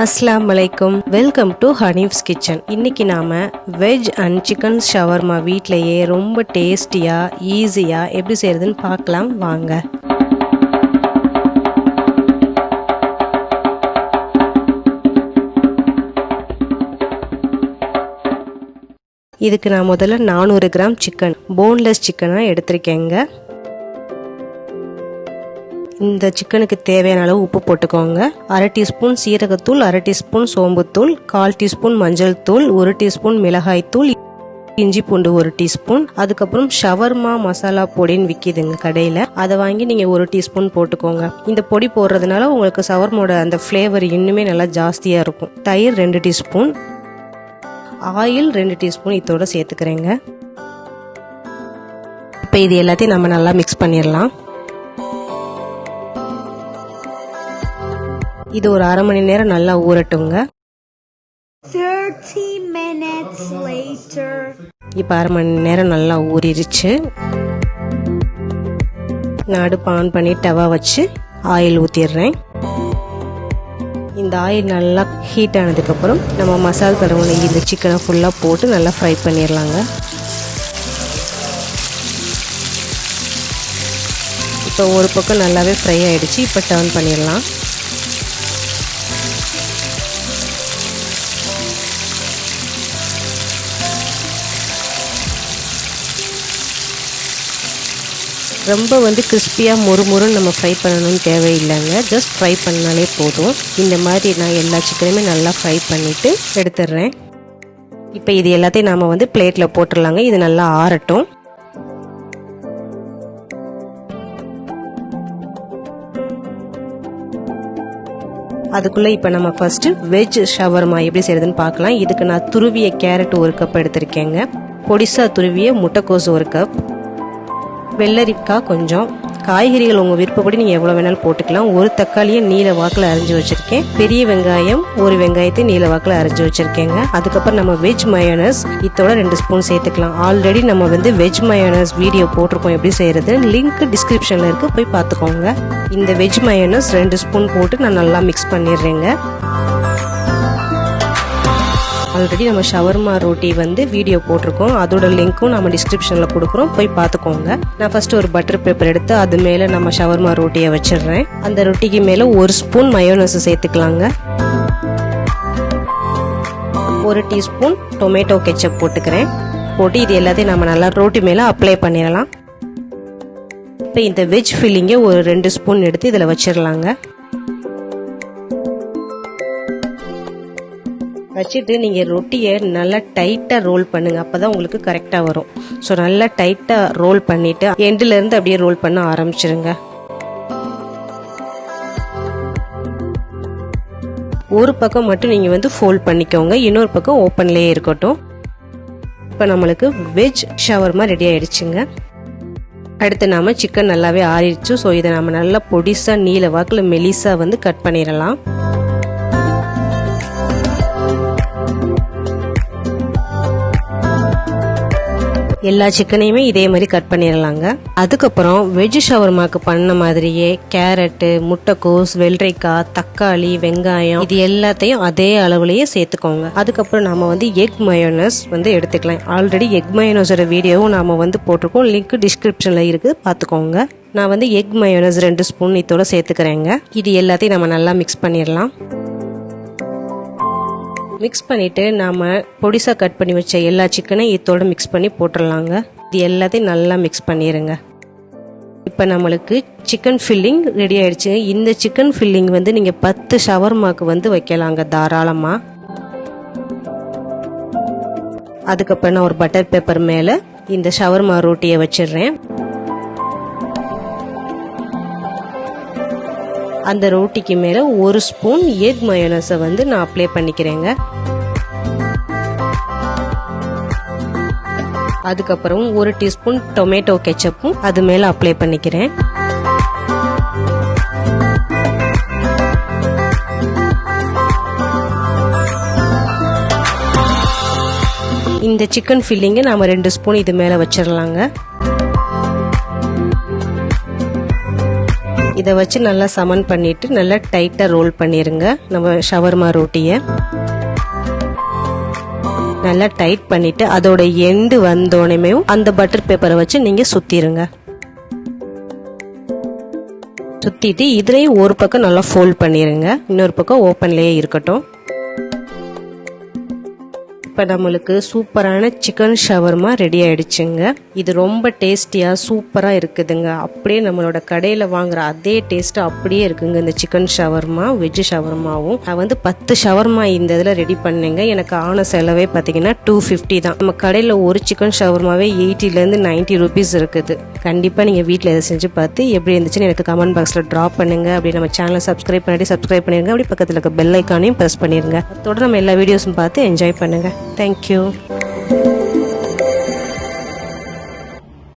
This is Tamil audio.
Assalamu alaikum. Welcome to HANIF'S kitchen. இன்னைக்கு நாம வெஜ் அண்ட் சிக்கன் ஷவர்மா வீட்லயே ரொம்ப டேஸ்டியா ஈஸியா எப்படி செய்யறதுன்னு பார்க்கலாம் வாங்க. இதுக்கு நான் முதல்ல 400 கிராம் சிக்கன் போன்லெஸ் சிக்கனா எடுத்திருக்கேங்க. இந்த சிக்கனுக்கு தேவையான அளவு உப்பு போட்டுக்கோங்க. 1/2 டீஸ்பூன் சீரகத்தூள், 1/2 டீஸ்பூன் சோம்புத்தூள், 1/4 டீஸ்பூன் மஞ்சள் தூள், 1 டீஸ்பூன் மிளகாய் தூள், இஞ்சி பூண்டு 1 டீஸ்பூன், அதுக்கப்புறம் ஷவர்மா மசாலா பொடின்னு விற்கிதுங்க கடையில், அதை வாங்கி நீங்கள் 1 டீஸ்பூன் போட்டுக்கோங்க. இந்த பொடி போடுறதுனால உங்களுக்கு ஷவர்மோட அந்த ஃப்ளேவர் இன்னுமே நல்லா ஜாஸ்தியாக இருக்கும். தயிர் 2 டீஸ்பூன், ஆயில் 2 டீஸ்பூன் இதோட சேர்த்துக்கிறேங்க. இப்போ இது எல்லாத்தையும் நம்ம நல்லா மிக்ஸ் பண்ணிடலாம். இது ஒரு 1/2 மணி நேரம் நல்லா ஊறட்டுங்க. 30 minutes later. இப்போ 1/2 மணி நேரம் நல்லா ஊறிடுச்சு. நான் அடுப்பு ஆன் பண்ணி டவா வச்சு ஆயில் ஊற்றிடுறேன். இந்த ஆயில் நல்லா ஹீட் ஆனதுக்கப்புறம் நம்ம மசாலா தடவை இந்த சிக்கனை ஃபுல்லாக போட்டு நல்லா ஃப்ரை பண்ணிடலாங்க. இப்போ ஒரு பக்கம் நல்லாவே ஃப்ரை ஆகிடுச்சு. இப்போ டர்ன் பண்ணிடலாம். ரொம்ப கிறிஸ்பியாக மொறுமொறுன்னு நம்ம ஃப்ரை பண்ணணும்னு தேவையில்லைங்க. ஜஸ்ட் ஃப்ரை பண்ணாலே போதும். இந்த மாதிரி நான் எல்லா சிக்கனுமே நல்லா ஃப்ரை பண்ணிவிட்டு எடுத்துடுறேன். இப்போ இது எல்லாத்தையும் நாம் பிளேட்டில் போட்டுடலாங்க. இது நல்லா ஆறட்டும். அதுக்குள்ளே இப்போ நம்ம ஃபர்ஸ்ட்டு வெஜ் ஷவர்மா எப்படி செய்யறதுன்னு பார்க்கலாம். இதுக்கு நான் துருவிய கேரட் 1 கப் எடுத்திருக்கேங்க. பொடிசா துருவிய முட்டைக்கோஸ் 1 கப், வெள்ளரிக்காய் கொஞ்சம், காய்கறிகள் உங்கள் விருப்பப்படி நீங்கள் எவ்வளோ வேணாலும் போட்டுக்கலாம். 1 தக்காளியை நீல வாக்கில் அரைஞ்சி வச்சுருக்கேன். பெரிய வெங்காயம் 1 வெங்காயத்தை நீல வாக்கில் அரைஞ்சி வச்சுருக்கேங்க. அதுக்கப்புறம் நம்ம வெஜ் மயோனஸ் இதோட 2 ஸ்பூன் சேர்த்துக்கலாம். ஆல்ரெடி நம்ம வெஜ் மயோனஸ் வீடியோ போட்டிருக்கோம் எப்படி செய்கிறது. லிங்க் டிஸ்கிரிப்ஷனில் இருக்குது, போய் பார்த்துக்கோங்க. இந்த வெஜ் மயோனஸ் 2 ஸ்பூன் போட்டு நான் நல்லா மிக்ஸ் பண்ணிடுறேங்க. ஆல்ரெடி நம்ம ஷவர்மா ரோட்டி வீடியோ போட்டிருக்கோம். அதோட லிங்க்கும் நம்ம டிஸ்கிரிப்ஷனில் கொடுக்குறோம், போய் பார்த்துக்கோங்க. நான் ஃபர்ஸ்ட் ஒரு பட்டர் பேப்பர் எடுத்து அது மேலே நம்ம ஷவர்மா ரோட்டியை வச்சிடுறேன். அந்த ரொட்டிக்கு மேலே 1 ஸ்பூன் மயோனஸ் சேர்த்துக்கலாங்க. 1 டீஸ்பூன் டொமேட்டோ கெச்சப் போட்டுக்கிறேன். போட்டு இது எல்லாத்தையும் நம்ம நல்லா ரோட்டி மேலே அப்ளை பண்ணிடலாம். இப்போ இந்த வெஜ் ஃபில்லிங்கை ஒரு 2 ஸ்பூன் எடுத்து இதில் வச்சிடலாங்க. வச்சுட்டு நீங்கள் ரொட்டியை நல்லா டைட்டாக ரோல் பண்ணுங்கள். அப்போ தான் உங்களுக்கு கரெக்டாக வரும். ஸோ நல்லா டைட்டாக ரோல் பண்ணிவிட்டு எண்டிலேருந்து அப்படியே ரோல் பண்ண ஆரம்பிச்சிருங்க. ஒரு பக்கம் மட்டும் நீங்கள் ஃபோல்ட் பண்ணிக்கோங்க, இன்னொரு பக்கம் ஓப்பன்லேயே இருக்கட்டும். இப்போ நம்மளுக்கு வெஜ் ஷவர்மா ரெடி ஆகிடுச்சுங்க. அடுத்து நாம் சிக்கன் நல்லாவே ஆறிடுச்சு. ஸோ இதை நம்ம நல்லா பொடிசாக நீல வாக்கில் மெலிசாக கட் பண்ணிடலாம். எல்லா சிக்கனையுமே இதே மாதிரி கட் பண்ணிடலாங்க. அதுக்கப்புறம் வெஜ் ஷவர்மாக்கு பண்ண மாதிரியே கேரட்டு, முட்டைக்கோஸ், வெள்ளரிக்காய், தக்காளி, வெங்காயம் இது எல்லாத்தையும் அதே அளவுலயே சேர்த்துக்கோங்க. அதுக்கப்புறம் நாம எக் மயோனஸ் எடுத்துக்கலாம். ஆல்ரெடி எக் மயோனஸோட வீடியோவும் நாம போட்டிருக்கோம். லிங்க் டிஸ்கிரிப்ஷன்ல இருக்கு, பார்த்துக்கோங்க. நான் எக் மயோனஸ் 2 ஸ்பூன் இதோட சேர்த்துக்கிறேங்க. இது எல்லாத்தையும் நம்ம நல்லா மிக்ஸ் பண்ணிடலாம். மிக்ஸ் பண்ணிவிட்டு நாம் பொடிசாக கட் பண்ணி வச்ச எல்லா சிக்கனையும் இதோட மிக்ஸ் பண்ணி போட்டுடலாங்க. இது எல்லாத்தையும் நல்லா மிக்ஸ் பண்ணிடுங்க. இப்போ நம்மளுக்கு சிக்கன் ஃபில்லிங் ரெடி ஆயிடுச்சு. இந்த சிக்கன் ஃபில்லிங் நீங்கள் 10 ஷவர்மாக்கு வைக்கலாங்க தாராளமாக. அதுக்கப்புறம் நான் ஒரு பட்டர் பேப்பர் மேலே இந்த ஷவர்மா ரோட்டியை வச்சிடுறேன். அந்த ரோட்டிக்கு மேலே 1 ஸ்பூன் எக் மயோனஸை நான் அப்ளை பண்ணிக்கிறேங்க. அதுக்கப்புறம் 1 டீஸ்பூன் டொமேட்டோ கெச்சப்பும் அது மேலே அப்ளை பண்ணிக்கிறேன். இந்த சிக்கன் ஃபில்லிங்கை நாம் 2 ஸ்பூன் இது மேலே வச்சிடலாங்க. இதை வச்சு நல்லா சமன் பண்ணிட்டு நல்லா டைட்டா ரோல் பண்ணிருங்க. நம்ம ஷவர்மா ரொட்டியை நல்லா டைட் பண்ணிட்டு அதோட எண்டு வந்தோடனே அந்த பட்டர் பேப்பரை வச்சு நீங்க சுத்திருங்க. சுத்திட்டு இதுலயும் ஒரு பக்கம் நல்லா ஃபோல்ட் பண்ணிருங்க, இன்னொரு பக்கம் ஓப்பன்லயே இருக்கட்டும். இப்போ நம்மளுக்கு சூப்பரான சிக்கன் ஷவர்மா ரெடி ஆயிடுச்சுங்க. இது ரொம்ப டேஸ்டியாக சூப்பராக இருக்குதுங்க. அப்படியே நம்மளோட கடையில் வாங்குற அதே டேஸ்ட்டு அப்படியே இருக்குங்க இந்த சிக்கன் ஷவர்மா, வெஜ் ஷவர்மாவும். நான் 10 ஷவர்மா இந்த இதில் ரெடி பண்ணேங்க. எனக்கு ஆன செலவே பார்த்தீங்கன்னா 250 தான். நம்ம கடையில் ஒரு சிக்கன் ஷவர்மாவே 80லேருந்து 90 ருபீஸ் இருக்குது. கண்டிப்பாக நீங்கள் வீட்டில் இதை செஞ்சு பார்த்து எப்படி இருந்துச்சுன்னு எனக்கு கமெண்ட் பாக்ஸில் ட்ராப் பண்ணுங்கள். அப்படி நம்ம சேனலை சப்ஸ்கிரைப் பண்ணிடுங்க. அப்படி பக்கத்தில் இருக்க பெல் ஐக்கானையும் ப்ரெஸ் பண்ணிடுங்க. தொடர்ந்து நம்ம எல்லா வீடியோஸும் பார்த்து என்ஜாய் பண்ணுங்கள். Thank you.